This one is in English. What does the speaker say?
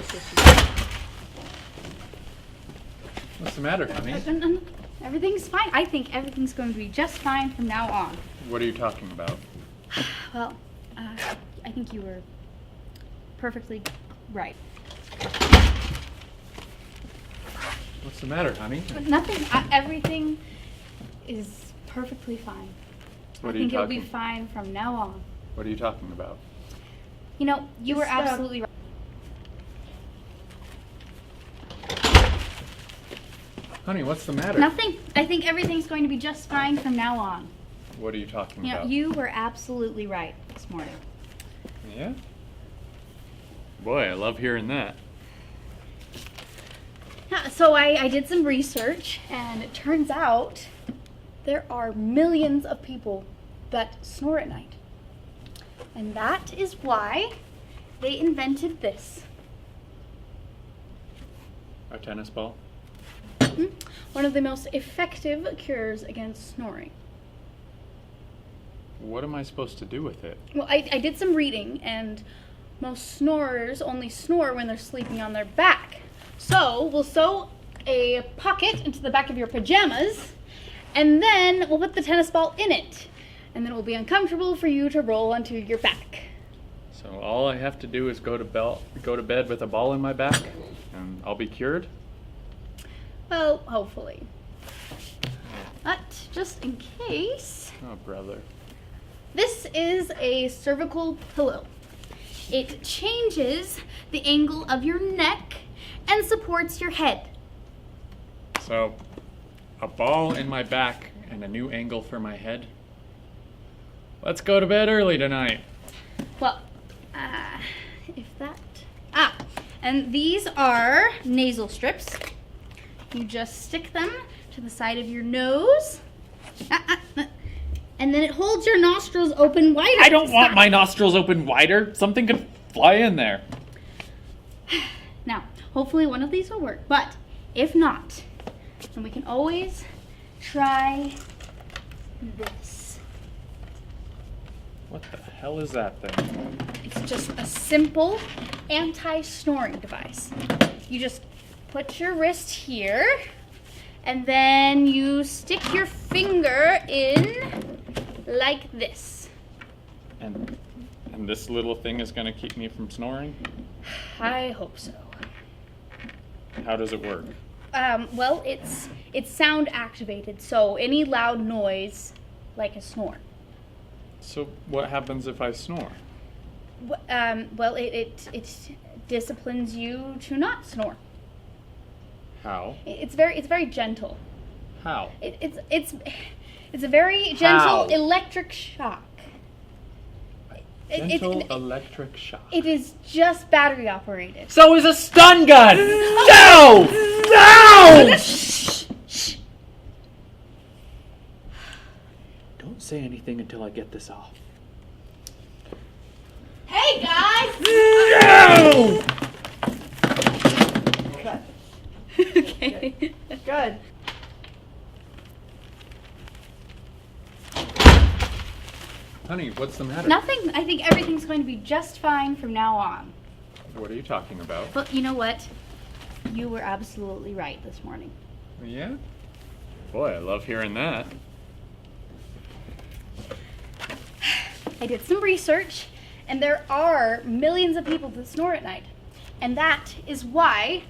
voice issues. What's the matter, honey? Everything's fine. I think everything's going to be just fine from now on. What are you talking about? Well, I think you were perfectly right. What's the matter, honey? Nothing. Everything is perfectly fine. What I are you think it'll be talking? fine from now on. What are you talking about? You know, you were absolutely right. Honey, what's the matter? Nothing. I think everything's going to be just fine from now on. What are you talking You know, about? you were absolutely right this morning. Yeah? Boy, I love hearing that. Yeah, so I did some research, and it turns out there are millions of people that snore at night. And that is why they invented this. A tennis ball? One of the most effective cures against snoring. What am I supposed to do with it? Well, I did some reading, and most snorers only snore when they're sleeping on their back. So we'll sew a pocket into the back of your pajamas, and then we'll put the tennis ball in it. And then it will be uncomfortable for you to roll onto your back. So all I have to do is go to bed with a ball in my back, and I'll be cured? Well, hopefully. But just in case, Oh, brother. this is a cervical pillow. It changes the angle of your neck and supports your head. So, a ball in my back and a new angle for my head? Let's go to bed early tonight. Well, if that... and these are nasal strips. You just stick them to the side of your nose. And then it holds your nostrils open wider. I don't want my nostrils open wider. Something could fly in there. Now, hopefully one of these will work. But if not, then we can always try this. What the hell is that thing? It's just a simple anti-snoring device. You just put your wrist here, and then you stick your finger in like this. And this little thing is going to keep me from snoring? I hope so. How does it work? Well, it's sound activated, so any loud noise, like a snore. So what happens if I snore? Well, it disciplines you to not snore. How? It's very gentle. How? It's a very gentle How? electric shock. Gentle electric shock. It is just battery operated. So is a stun gun! No! No! Don't say anything until I get this off. Hey guys! No! Okay. Good. Honey, what's the matter? Nothing. I think everything's going to be just fine from now on. What are you talking about? But you know what? You were absolutely right this morning. Yeah? Boy, I love hearing that. I did some research, and there are millions of people that snore at night. And that is why